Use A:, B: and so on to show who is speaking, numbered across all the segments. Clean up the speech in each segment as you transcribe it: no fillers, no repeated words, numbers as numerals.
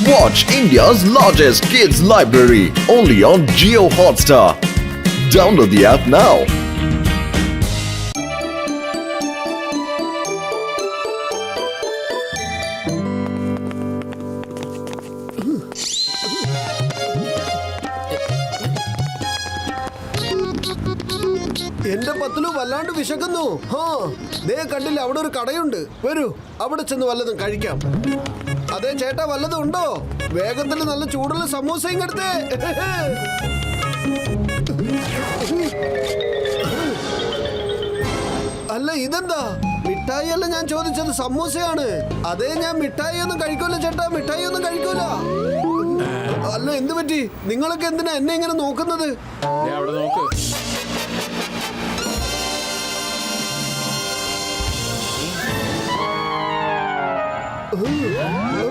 A: Watch India's largest kids library only on Jio Hotstar. Download the app now.
B: എന്റെ പത്തിലു വല്ലാണ്ട് വിശക്കുന്നു. ദേ കണ്ടില്ല, അവിടെ ഒരു കടയുണ്ട്. വരൂ, അവിടെ ചെന്ന് വല്ലതും കഴിക്കാം. അതെ ചേട്ടാ, വല്ലതും ഉണ്ടോ? വേഗത്തിൽ നല്ല ചൂടുള്ള സമൂസയും എടുത്തേ. അല്ല ഇതെന്താ മിഠായി അല്ല ഞാൻ ചോദിച്ചത്, സമൂസയാണ്. അതേ, ഞാൻ മിഠായി ഒന്നും കഴിക്കൂല ചേട്ടാ, മിഠായി ഒന്നും കഴിക്കൂല. അല്ല എന്ത് പറ്റി? നിങ്ങളൊക്കെ എന്തിനാ എന്നെ ഇങ്ങനെ നോക്കുന്നത്?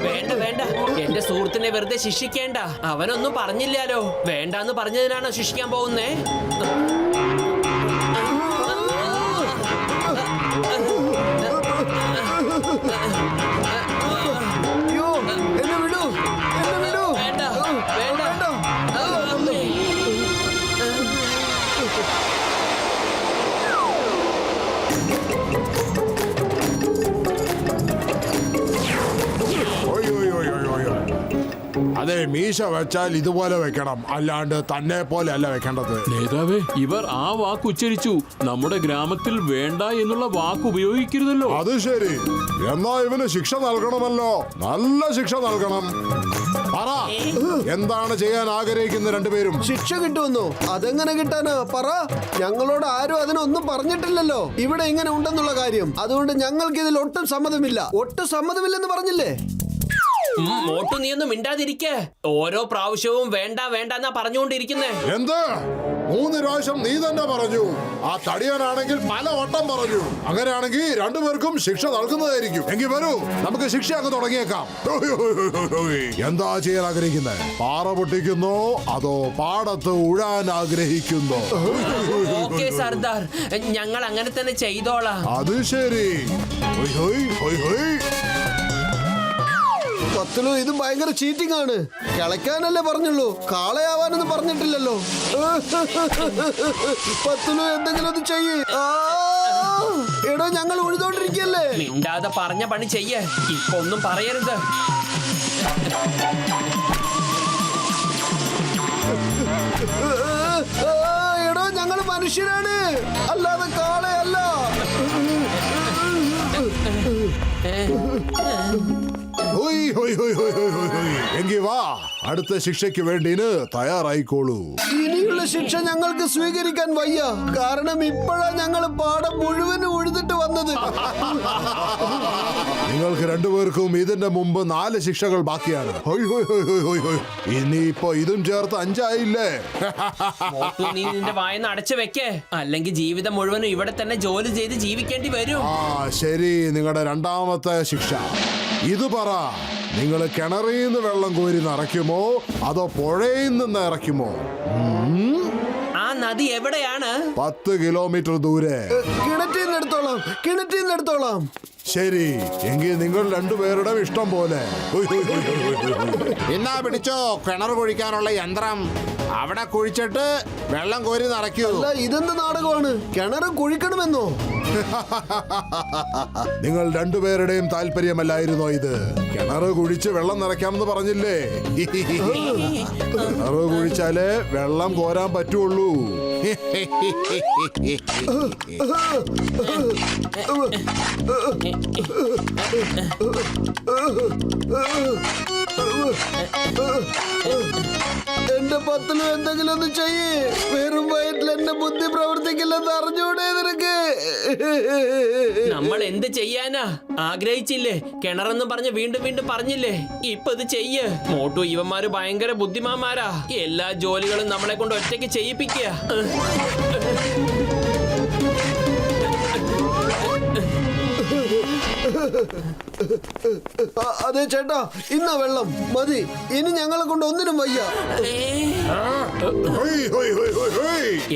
C: വേണ്ട വേണ്ട, എന്റെ സുഹൃത്തിനെ വെറുതെ ശിക്ഷിക്കേണ്ട. അവനൊന്നും പറഞ്ഞില്ലാലോ. വേണ്ടാന്ന് പറഞ്ഞതിനാണോ ശിക്ഷിക്കാൻ പോകുന്നേ?
B: അയ്യോ, എന്നെ വിടൂ, എന്നെ വിടൂ.
C: വേണ്ട വേണ്ട.
D: അതെ, മീശ വെച്ചാൽ ഇതുപോലെ വെക്കണം, അല്ലാണ്ട് തന്നെ പോലെ അല്ല വെക്കേണ്ടത്.
E: നേതാവേ, ഇവർ ആ വാക്ക് ഉച്ചരിച്ചു. നമ്മുടെ ഗ്രാമത്തിൽ വേണ്ട എന്നുള്ള വാക്ക് ഉപയോഗിക്കരുതല്ലോ.
D: അത് ശരി. എന്നാ ഇവന് ശിക്ഷ നൽകണമല്ലോ, നല്ല ശിക്ഷ നൽകണം. പറ, എന്താണ് ചെയ്യാൻ ആഗ്രഹിക്കുന്ന രണ്ടുപേരും?
B: ശിക്ഷ കിട്ടുമെന്നോ? അതെങ്ങനെ കിട്ടാനാ? പറ. ഞങ്ങളോട് ആരും അതിനൊന്നും പറഞ്ഞിട്ടില്ലല്ലോ ഇവിടെ ഇങ്ങനെ ഉണ്ടെന്നുള്ള കാര്യം. അതുകൊണ്ട് ഞങ്ങൾക്ക് ഇതിൽ ഒട്ടും സമ്മതമില്ല. ഒട്ടും സമ്മതമില്ലെന്ന് പറഞ്ഞില്ലേ?
C: മോട്ടു, നീ ഒന്നും മിണ്ടാതിരിക്ക. ഓരോ പ്രാവശ്യവും വേണ്ട വേണ്ട എന്നാ പറഞ്ഞുകൊണ്ടിരിക്കുന്നേ.
D: എന്ത്? 3 പ്രാവശ്യം നീ തന്നെ പറഞ്ഞു. ആ തടിയനാണെങ്കിൽ പല വട്ടം പറഞ്ഞു. അങ്ങനെയാണെങ്കിൽ രണ്ടുപേർക്കും ശിക്ഷ നൽകുന്നതായിരിക്കും. എങ്കിൽ വരൂ, നമുക്ക് ശിക്ഷ അങ്ങ് തുടങ്ങിയേക്കാം. എന്താ ചെയ്യാൻ ആഗ്രഹിക്കുന്നത്? പാറ പൊട്ടിക്കുന്നോ അതോ പാടത്ത് ഉഴാൻ ആഗ്രഹിക്കുന്നോ?
C: ഓക്കേ സർദാർ, ഞങ്ങൾ അങ്ങനെ തന്നെ ചെയ്തോളാം.
D: അത് ശരി.
B: പത്തിലു, ഇത് ഭയങ്കര ചീറ്റിംഗ് ആണ്. കിളയ്ക്കാനല്ലേ പറഞ്ഞുള്ളൂ, കാളയാവാനൊന്നും പറഞ്ഞിട്ടില്ലല്ലോ. പത്തിലു, എന്തെങ്കിലും ഒന്ന് ചെയ്യ്. എടോ, ഞങ്ങൾ ഉഴുതോണ്ടിരിക്കല്ലേ.
C: മിണ്ടാതെ പറഞ്ഞ പണി ചെയ്യേ. ഇപ്പൊ ഒന്നും പറയരുത്.
B: എടോ, ഞങ്ങൾ മനുഷ്യരാണ്, അല്ലാതെ കാളയല്ല.
D: എങ്കി വാ, അടുത്ത ശിക്ഷയ്ക്ക് വേണ്ടിന് തയ്യാറായിക്കോളൂ.
B: ഇനിയുള്ള ശിക്ഷ ഞങ്ങൾക്ക് സ്വീകരിക്കാൻ വയ്യ. കാരണം ഇപ്പോഴാ ഞങ്ങൾ പാടം മുഴുവൻ ഉഴുതിട്ട് വന്നത്.
D: നിങ്ങൾക്ക് രണ്ടുപേർക്കും ഇതിന്റെ മുമ്പ് 4 ശിക്ഷകൾ ബാക്കിയാണ്. ഇനിയിപ്പോ ഇതും ചേർത്ത് 5 ആയില്ലേ?
C: മോട്ടു, നീ നിന്റെ വായന്ന് അടച്ചു വെക്കേ, അല്ലെങ്കിൽ ജീവിതം മുഴുവനും ഇവിടെ തന്നെ ജോലി ചെയ്ത് ജീവിക്കേണ്ടി വരും.
D: ശരി, നിങ്ങളുടെ രണ്ടാമത്തെ ശിക്ഷ ഇത് പറ. നിങ്ങൾ കിണറിൽ നിന്ന് വെള്ളം കോരി നിറയ്ക്കുമോ അതോ പുഴയിൽ നിന്ന് ഇറക്കുമോ?
C: ആ നദി എവിടെയാണ്?
D: 10 കിലോമീറ്റർ ദൂരെ.
B: കിണറ്റിൽ നിന്ന് എടുത്തോളാം.
D: ശരി, എങ്കിൽ നിങ്ങൾ രണ്ടുപേരുടെ ഇഷ്ടം പോലെ.
F: എന്നാ പിടിച്ചോ കിണർ കുഴിക്കാനുള്ള യന്ത്രം. അവിടെ കുഴിച്ചിട്ട് വെള്ളം കോരി നിറയ്ക്കൂ.
B: അല്ല, ഇതെന്ത് നാടകമാണ്? കിണറ് കുഴിക്കണമെന്നോ?
D: നിങ്ങൾ രണ്ടുപേരുടെയും താല്പര്യമല്ലായിരുന്നോ ഇത്? കിണറ് കുഴിച്ച് വെള്ളം നിറയ്ക്കാമെന്ന് പറഞ്ഞില്ലേ? കിണറ് കുഴിച്ചാലേ വെള്ളം കോരാൻ പറ്റുള്ളൂ.
B: എന്റെ പത്തിലും എന്തെങ്കിലും ഒന്ന് ചെയ്യ്. വെറും വയറ്റിൽ എന്റെ ബുദ്ധി പ്രവർത്തിക്കില്ലെന്ന് അറിഞ്ഞൂടെ നിനക്ക്?
C: നമ്മൾ എന്ത് ചെയ്യാനാ? ആഗ്രഹിച്ചില്ലേ കിണറെന്ന് പറഞ്ഞ് വീണ്ടും വീണ്ടും പറഞ്ഞില്ലേ? ഇപ്പൊ ഇത് ചെയ്യ്. മോട്ടു, ഇവന്മാര് ഭയങ്കര ബുദ്ധിമാന്മാരാ. എല്ലാ ജോലികളും നമ്മളെ കൊണ്ട് ഒറ്റയ്ക്ക് ചെയ്യിപ്പിക്കുക.
B: അതെ ചേട്ടാ, ഇന്നാ വെള്ളം മതി. ഇനി ഞങ്ങളെ കൊണ്ട് ഒന്നിനും വയ്യ.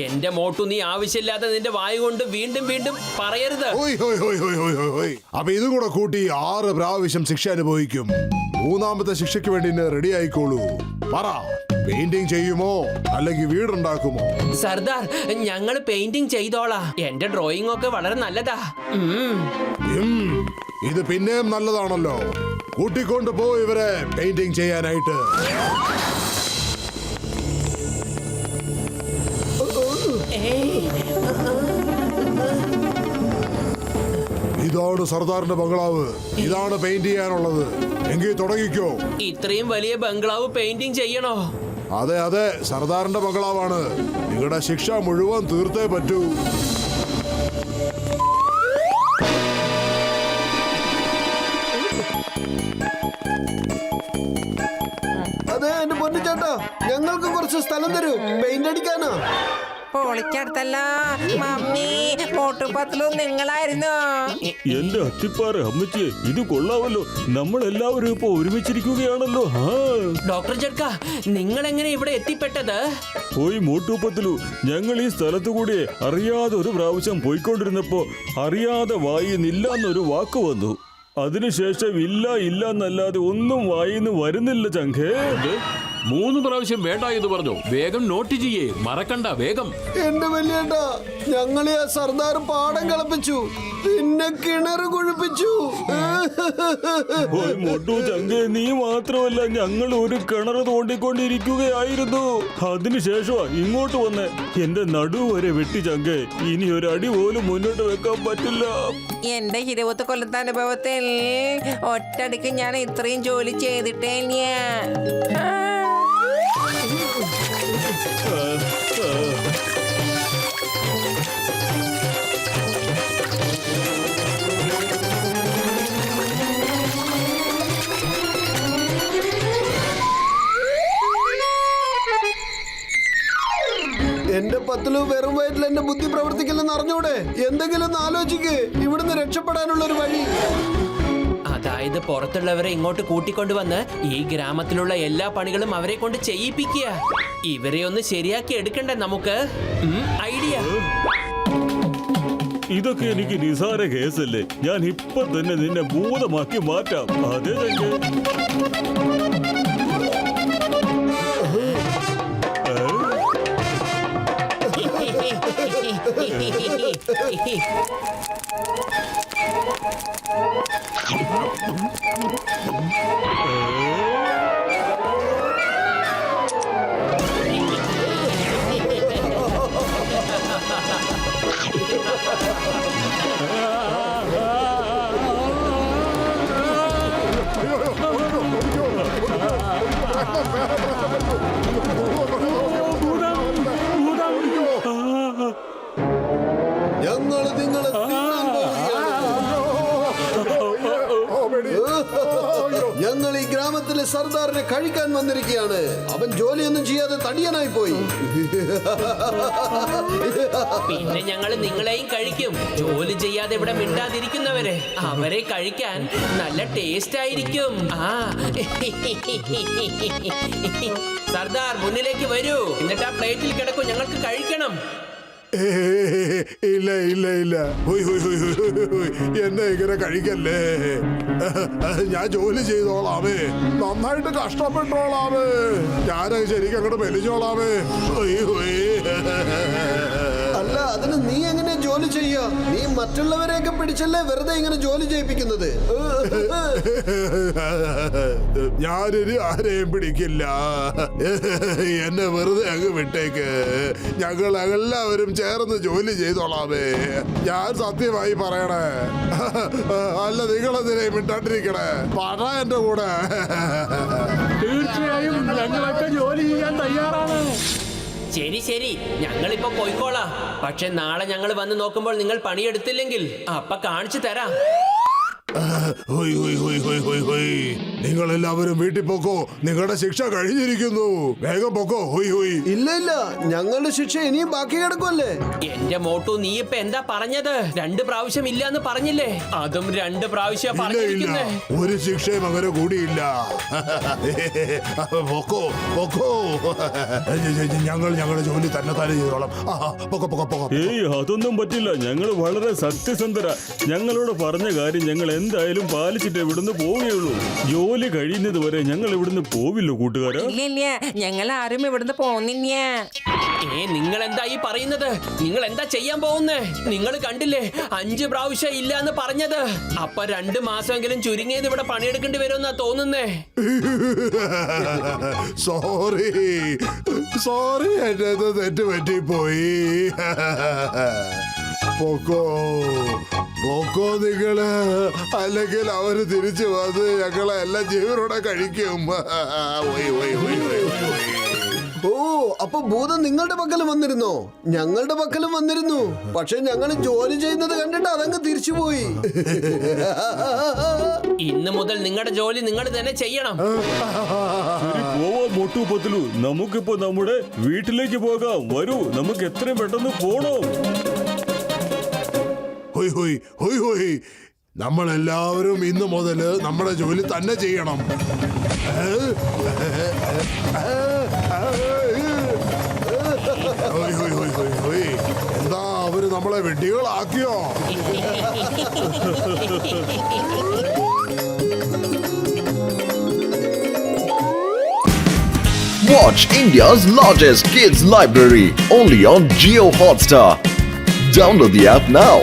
C: എന്റെ മോട്ടു, നീ ആവശ്യമില്ലാതെ നിന്റെ വായ കൊണ്ട് വീണ്ടും വീണ്ടും പറയരുത്.
D: അപ്പൊ ഇതും കൂടെ കൂട്ടി 6 പ്രാവശ്യം ശിക്ഷ അനുഭവിക്കും. മൂന്നാമത്തെ ശിക്ഷയ്ക്ക് വേണ്ടി റെഡി ആയിക്കോളൂ. പറ, പെയിന്റിംഗ് ചെയ്യുമോ അല്ലെങ്കിൽ വീടുണ്ടാക്കുമോ?
C: സർദാർ, ഞങ്ങൾ പെയിന്റിംഗ് ചെയ്തോളാ. എന്റെ ഡ്രോയിങ് ഒക്കെ വളരെ നല്ലതാ.
D: ഇത് പിന്നെയും നല്ലതാണല്ലോ. കൂട്ടിക്കൊണ്ട് പോ ഇവരെ പെയിന്റിംഗ് ചെയ്യാനായിട്ട്. ഇതാണ് സർദാറിന്റെ ബംഗ്ലാവ്. ഇതാണ് പെയിന്റ് ചെയ്യാനുള്ളത്. എങ്കിൽ തുടങ്ങിക്കോ.
C: ഇത്രയും വലിയ ബംഗ്ലാവ് പെയിന്റിംഗ് ചെയ്യണോ?
D: അതെ അതെ, സർദാറിന്റെ ബംഗ്ലാവാണ്. നിങ്ങളുടെ ശിക്ഷ മുഴുവൻ തീർത്തേ പറ്റൂ.
B: അതെ എന്റെ പൊന്നു ചേട്ടാ, ഞങ്ങൾക്ക് കുറച്ച് സ്ഥലം തരൂ, പെയിന്റ് അടിക്കാനാ.
G: പൊളിച്ചെടുത്തല്ലോ മമ്മി. മോട്ടുപത്തിലും നിങ്ങളായിരുന്നു.
H: എന്റെ അത്തിപ്പാറ അമ്മച്ചിയെ, ഇത് കൊള്ളാവല്ലോ. നമ്മളെല്ലാവരും ഇപ്പൊ ഒരുമിച്ചിരിക്കുകയാണല്ലോ.
C: ഡോക്ടർ ജഡ്ക, നിങ്ങൾ എങ്ങനെ ഇവിടെ എത്തിപ്പെട്ടത്?
H: പോയി മോട്ടൂപ്പത്തിലു. ഞങ്ങൾ ഈ സ്ഥലത്തു കൂടി അറിയാതെ ഒരു പ്രാവശ്യം പോയിക്കൊണ്ടിരുന്നപ്പോ അറിയാതെ വായിന്നില്ല എന്നൊരു വാക്ക് വന്നു. അതിനുശേഷം ഇല്ല ഇല്ല എന്നല്ലാതെ ഒന്നും വായിന്ന് വരുന്നില്ല ചങ്കേ.
E: 3 പ്രാവശ്യം വേണ്ട എന്ന് പറഞ്ഞു. വേഗം നോട്ട് ചെയ്യേ, മറക്കണ്ട, വേഗം.
B: എന്റെ വലിയേട്ടാ, ഞങ്ങളെ ആ സർദാർ പാടം കളപ്പിച്ചു, പിന്നെ കിണറ് കുഴിപ്പിച്ചു.
H: മൊട്ടു ചങ്കേ, നീ മാത്രമല്ല, ഞങ്ങൾ ഒരു കിണറ് തോണ്ടിക്കൊണ്ടിരിക്കുകയായിരുന്നു. അതിനുശേഷമാ ഇങ്ങോട്ട് വന്ന് എന്റെ നടു വരെ വെട്ടി ചങ്കേ. ഇനി ഒരു അടി പോലും മുന്നോട്ട് വെക്കാൻ പറ്റില്ല.
G: എന്റെ 20 കൊല്ലത്തെ അനുഭവത്തിൽ ഒറ്റടിക്ക് ഞാൻ ഇത്രയും ജോലി ചെയ്തിട്ടേ ഇല്ല.
B: എന്റെ പത്തിലു വെറും വയറ്റിൽ എന്റെ ബുദ്ധി പ്രവർത്തിക്കില്ലെന്ന് അറിഞ്ഞൂടെ? എന്തെങ്കിലും ഒന്ന് ആലോചിക്ക്, ഇവിടുന്ന് രക്ഷപ്പെടാനുള്ള ഒരു വഴി.
C: അതായത് പുറത്തുള്ളവരെ ഇങ്ങോട്ട് കൂട്ടിക്കൊണ്ടുവന്ന് ഈ ഗ്രാമത്തിലുള്ള എല്ലാ പണികളും അവരെ കൊണ്ട് ചെയ്യിപ്പിക്കുക. ഇവരെ ഒന്ന് ശരിയാക്കി എടുക്കണ്ടേ നമുക്ക്? ഐഡിയ.
H: ഇതൊക്കെ എനിക്ക് നിസാര കേസല്ലേ. ഞാൻ ഇപ്പൊ തന്നെ നിന്നെ ഭൂതമാക്കി മാറ്റാം. അതെ ചങ്കേ.
B: ഞങ്ങള് നിങ്ങളെ ഞങ്ങൾ ഈ ഗ്രാമത്തിലെ സർദാറിനെ കഴിക്കാൻ വന്നിരിക്കുകയാണ്. അവൻ ജോലിയൊന്നും ചെയ്യാതെ തടിയനായി പോയി.
C: പിന്നെ ഞങ്ങൾ നിങ്ങളെയും കഴിക്കും. ജോലി ചെയ്യാതെ ഇവിടെ മിണ്ടാതിരിക്കുന്നവരെ, അവരെ കഴിക്കാൻ നല്ല ടേസ്റ്റ് ആയിരിക്കും. സർദാർ, മുന്നിലേക്ക് വരൂ. എന്നിട്ട് ആ പ്ലേറ്റിൽ കിടക്കും, ഞങ്ങൾക്ക് കഴിക്കണം.
D: ഇല്ല ഇല്ല ഇല്ല, എന്നെ ഇങ്ങനെ കഴിക്കല്ലേ. ഞാൻ ജോലി ചെയ്തോളാമേ, നന്നായിട്ട് കഷ്ടപ്പെട്ടോളാമേ. ഞാനത് ശരിക്കും അങ്ങോട്ട് വലിച്ചോളാമേ.
B: അല്ല, അതിന് നീ എങ്ങനെ ജോലി ചെയ്യാ? നീ മറ്റുള്ളവരെയൊക്കെ പിടിച്ചല്ലേ വെറുതെ ഇങ്ങനെ ജോലി ചെയ്യിപ്പിക്കുന്നത്.
D: ഞാനിനി ആരെയും പിടിക്കില്ല. എന്നെ വെറുതെ അങ്ങ് വിട്ടേക്ക്. ഞങ്ങൾ എല്ലാവരും ചേർന്ന് ജോലി ചെയ്തോളാമേ. ഞാൻ സത്യമായി പറയണേ. അല്ല, നിങ്ങളെന്തിനേയും മിണ്ടാണ്ടിരിക്കണേ. പറ എന്റെ കൂടെ.
E: തീർച്ചയായും ഞങ്ങളൊക്കെ ജോലി ചെയ്യാൻ തയ്യാറാണ്.
C: ശരി ശരി, ഞങ്ങളിപ്പോ പോയിക്കോളാം. പക്ഷെ നാളെ ഞങ്ങൾ വന്ന് നോക്കുമ്പോൾ നിങ്ങൾ പണിയെടുത്തില്ലെങ്കിൽ അപ്പ കാണിച്ചു തരാം.
D: നിങ്ങൾ എല്ലാവരും വീട്ടിൽ പോക്കോ. നിങ്ങളുടെ ശിക്ഷ കഴിഞ്ഞിരിക്കുന്നു. വേഗം പോക്കോ.
B: ഇല്ല ഇല്ല, ഞങ്ങളുടെ ശിക്ഷ ഇനിയും ബാക്കി കിടക്കുമല്ലേ.
C: എന്റെ മോട്ടു, നീ ഇപ്പൊ എന്താ പറഞ്ഞത്? 2 പ്രാവശ്യം ഇല്ല എന്ന് പറഞ്ഞില്ലേ? അതും 2 പ്രാവശ്യം
D: ഇല്ല,
C: പറഞ്ഞിരിക്കുന്നേ.
D: ഒരു ശിക്ഷയും അങ്ങനെ കൂടിയില്ല. പൊക്കോ പൊക്കോ. ഞങ്ങളുടെ ജോലി തന്നെ ചെയ്തോളാം.
H: ഏയ്, അതൊന്നും പറ്റില്ല. ഞങ്ങൾ വളരെ സത്യസന്ധര. ഞങ്ങളോട് പറഞ്ഞ കാര്യം ഞങ്ങൾ എന്തായാലും പാലിച്ചിട്ട് ഇവിടുന്ന് പോവുകയുള്ളൂ. ജോലി കഴിയുന്നത് വരെ ഞങ്ങൾ ഇവിടുന്ന് പോവില്ല കൂട്ടുകാരാ.
G: ഇല്ല ഞങ്ങൾ ആരും ഇവിടുന്ന് പോകുന്നില്ല.
C: നിങ്ങൾ എന്താ ഈ പറയുന്നത്? നിങ്ങൾ എന്താ ചെയ്യാൻ പോകുന്നേ? നിങ്ങൾ കണ്ടില്ലേ 5 പ്രാവശ്യം ഇല്ല എന്ന് പറഞ്ഞത്. അപ്പൊ 2 മാസമെങ്കിലും ചുരുങ്ങിയത് ഇവിടെ പണിയെടുക്കേണ്ടി വരുമെന്നാ തോന്നുന്നേ.
D: സോറി എന്റെ തെറ്റ് പറ്റിപ്പോയി. പോക്കോ നിങ്ങള്, അല്ലെങ്കിൽ അവര് തിരിച്ചു വന്ന് ഞങ്ങളെ എല്ലാം ജീവനോടെ കഴിക്കും.
B: ഓ, അപ്പൊ ഭൂതം നിങ്ങളുടെ പക്കലും വന്നിരുന്നോ? ഞങ്ങളുടെ പക്കലും വന്നിരുന്നു. പക്ഷെ ഞങ്ങൾ ജോലി ചെയ്യുന്നത് കണ്ടിട്ട് അതങ്ങ് തിരിച്ചുപോയി.
C: ഇന്ന് മുതൽ നിങ്ങളുടെ ജോലി നിങ്ങൾ തന്നെ ചെയ്യണം.
H: ശരി, പോവാം മോട്ടു പത്ലു. നമുക്കിപ്പോ നമ്മുടെ വീട്ടിലേക്ക് പോകാം. വരൂ, നമുക്ക് എത്രയും പെട്ടെന്ന് പോണം.
D: നമ്മളെല്ലാവരും ഇന്ന് മുതൽ നമ്മുടെ ജോലി തന്നെ ചെയ്യണം. എന്താ അവര് നമ്മളെ വെട്ടികളാക്കിയോ?
A: Watch India's largest kids library only on Geo Hotstar. Download the app now.